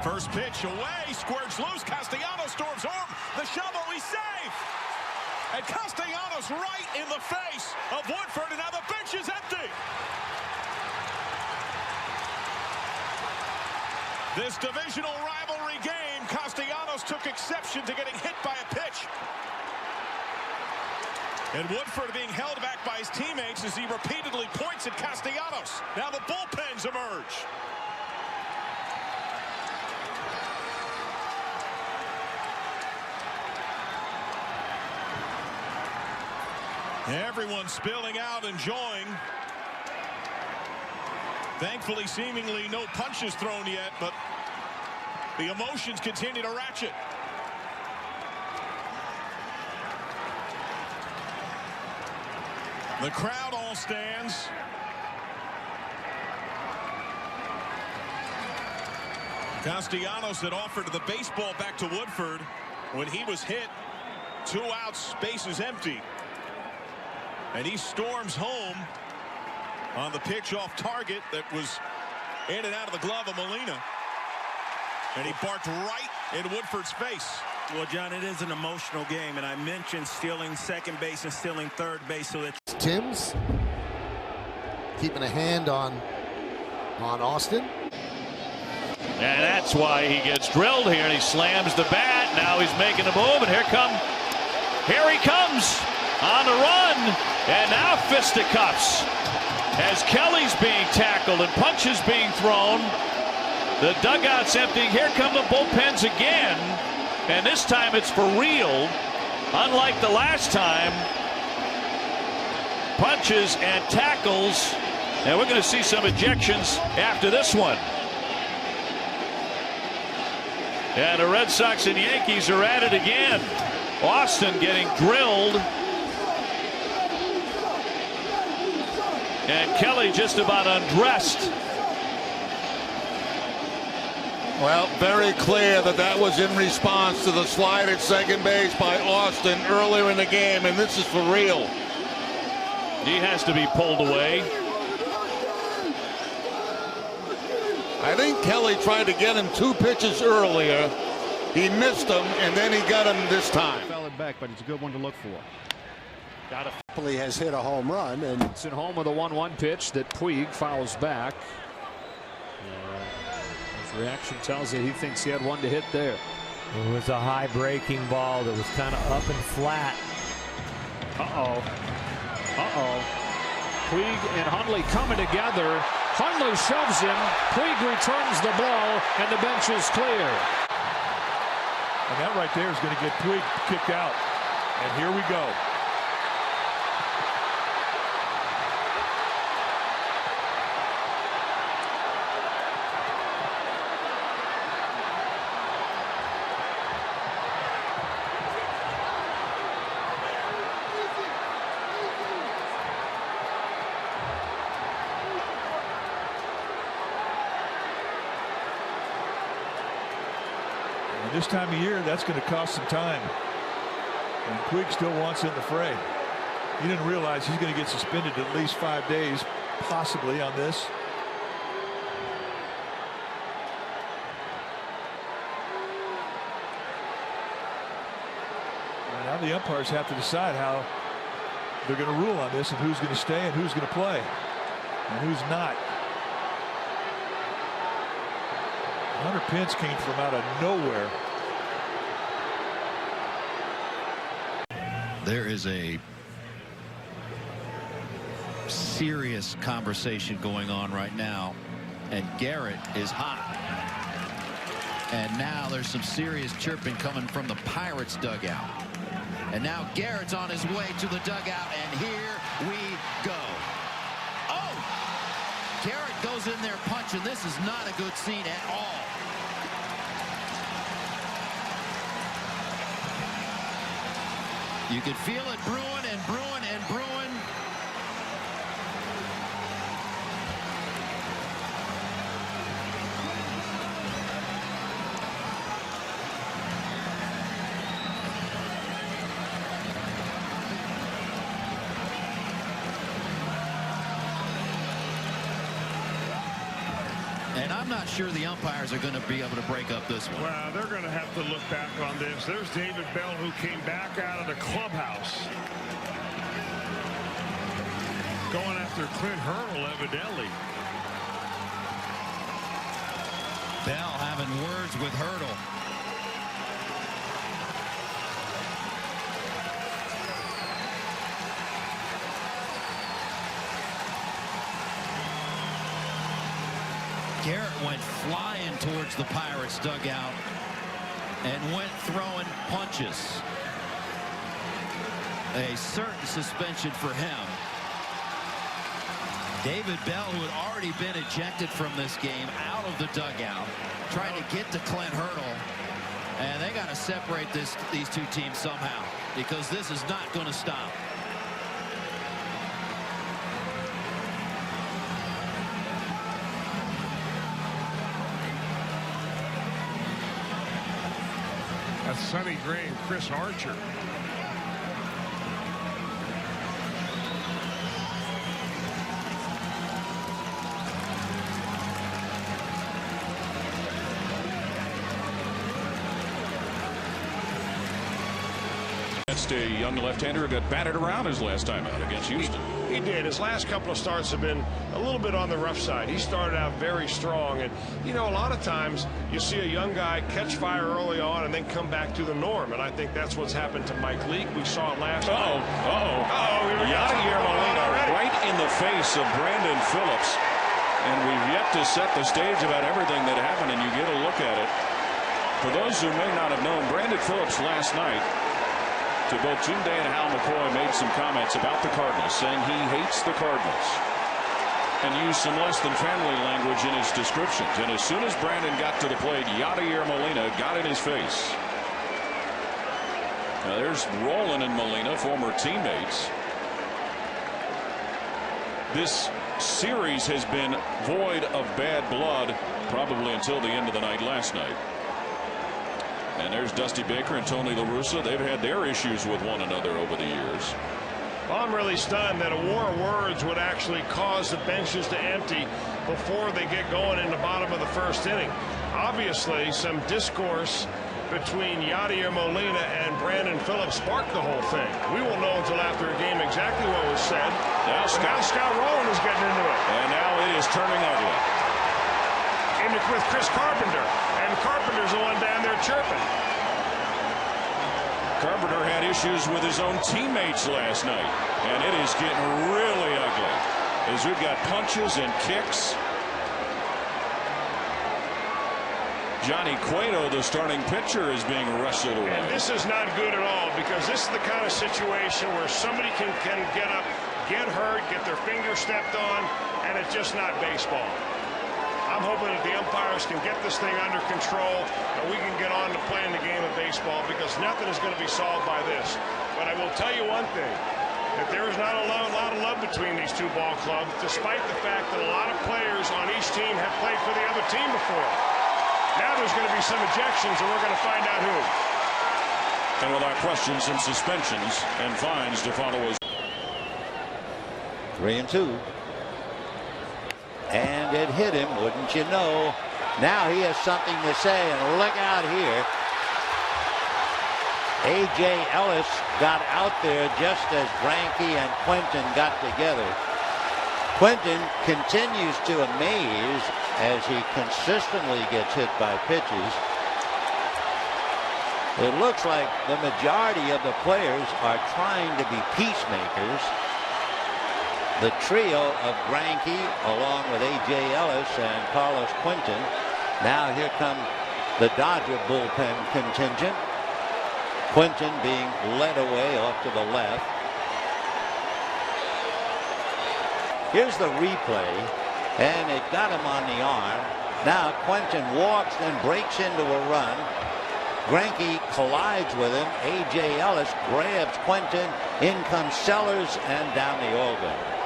First pitch away, squirts loose. Castellanos storms home. The shovel, he's safe. And Castellanos right in the face of Woodford, and now the bench is empty. This divisional rivalry game, Castellanos took exception to getting hit by a pitch. And Woodford being held back by his teammates as he repeatedly points at Castellanos. Now the bullpens emerge. Everyone spilling out, enjoying. Thankfully, seemingly no punches thrown yet, but the emotions continue to ratchet. The crowd all stands. Castellanos had offered the baseball back to Woodford when he was hit. 2 outs, bases empty. And he storms home on the pitch off target that was in and out of the glove of Molina. And he barked right in Woodford's face. Well, John, it is an emotional game, and I mentioned stealing second base and stealing third base. So that Tim's keeping a hand on Austin. And that's why he gets drilled here, and he slams the bat. Now he's making a move, and here he comes on the run, and now fisticuffs as Kelly's being tackled and punches being thrown. The dugout's emptying. Here come the bullpens again, and this time it's for real. Unlike the last time, punches and tackles, and we're going to see some ejections after this one. And the Red Sox and Yankees are at it again. Austin getting drilled. And Kelly just about undressed. Well, very clear that was in response to the slide at second base by Austin earlier in the game, and this is for real. He has to be pulled away. I think Kelly tried to get him 2 pitches earlier. He missed them, and then he got him this time. Fell it back, but it's a good one to look for. He has hit a home run, and It's at home with a 1-1 pitch that Puig fouls back. His reaction tells you he thinks he had one to hit there. It was a high breaking ball that was kind of up and flat. Puig and Hundley coming together. Hundley shoves him. Puig returns the blow, and the bench is clear. And that right there is going to get Puig kicked out. And here we go. This time of year, that's going to cost some time. And Puig still wants in the fray. He didn't realize he's going to get suspended at least 5 days, possibly, on this. And now the umpires have to decide how they're going to rule on this and who's going to stay and who's going to play and who's not. Hunter Pence came from out of nowhere. There is a serious conversation going on right now, and Garrett is hot. And now there's some serious chirping coming from the Pirates dugout. And now Garrett's on his way to the dugout, and here we go. Oh! Garrett goes in there punching. This is not a good scene at all. You could feel it brewing and brewing and brewing. And I'm not sure the umpires are going to be able to break up this one. Well, they're going to have to look back on this. There's David Bell, who came back out of the clubhouse. Going after Clint Hurdle, evidently. Bell having words with Hurdle. Garrett went flying towards the Pirates dugout and went throwing punches. A certain suspension for him. David Bell, who had already been ejected from this game, out of the dugout, trying to get to Clint Hurdle. And they got to separate these two teams somehow, because this is not going to stop. That's Sonny Gray and Chris Archer. A young left-hander who got batted around his last time out against Houston. He did. His last couple of starts have been a little bit on the rough side. He started out very strong, and you know, a lot of times you see a young guy catch fire early on and then come back to the norm, and I think that's what's happened to Mike Leake. We saw it last night. Yadier Molina right in the face of Brandon Phillips, and we've yet to set the stage about everything that happened, and you get a look at it. For those who may not have known, Brandon Phillips last night, to both Jim Day and Hal McCoy, made some comments about the Cardinals, saying he hates the Cardinals, and used some less than family language in his descriptions. And as soon as Brandon got to the plate, Yadier Molina got in his face. Now there's Rolen and Molina, former teammates. This series has been void of bad blood probably until the end of the night last night. And there's Dusty Baker and Tony La Russa. They've had their issues with one another over the years. Well, I'm really stunned that a war of words would actually cause the benches to empty before they get going in the bottom of the first inning. Obviously, some discourse between Yadier Molina and Brandon Phillips sparked the whole thing. We won't know until after a game exactly what was said. Now Scott Rolen is getting into it. And now it is turning ugly. With Chris Carpenter, and Carpenter's the one down there chirping. Carpenter had issues with his own teammates last night, and it is getting really ugly as we've got punches and kicks. Johnny Cueto, the starting pitcher, is being wrestled away. And this is not good at all, because this is the kind of situation where somebody can get up, get hurt, get their finger stepped on, and it's just not baseball. I'm hoping that the umpires can get this thing under control and we can get on to playing the game of baseball, because nothing is going to be solved by this. But I will tell you one thing, that there is not a lot of love between these two ball clubs, despite the fact that a lot of players on each team have played for the other team before. Now there's going to be some ejections, and we're going to find out who. And with our questions and suspensions and fines to follow us. 3-2. And it hit him, wouldn't you know. Now he has something to say, and look out here. A.J. Ellis got out there just as Greinke and Quentin got together. Quentin continues to amaze as he consistently gets hit by pitches. It looks like the majority of the players are trying to be peacemakers. The trio of Greinke, along with A.J. Ellis and Carlos Quentin. Now here come the Dodger bullpen contingent. Quentin being led away off to the left. Here's the replay, and it got him on the arm. Now Quentin walks and breaks into a run. Greinke collides with him. A.J. Ellis grabs Quentin. In comes Sellers, and down the all goes.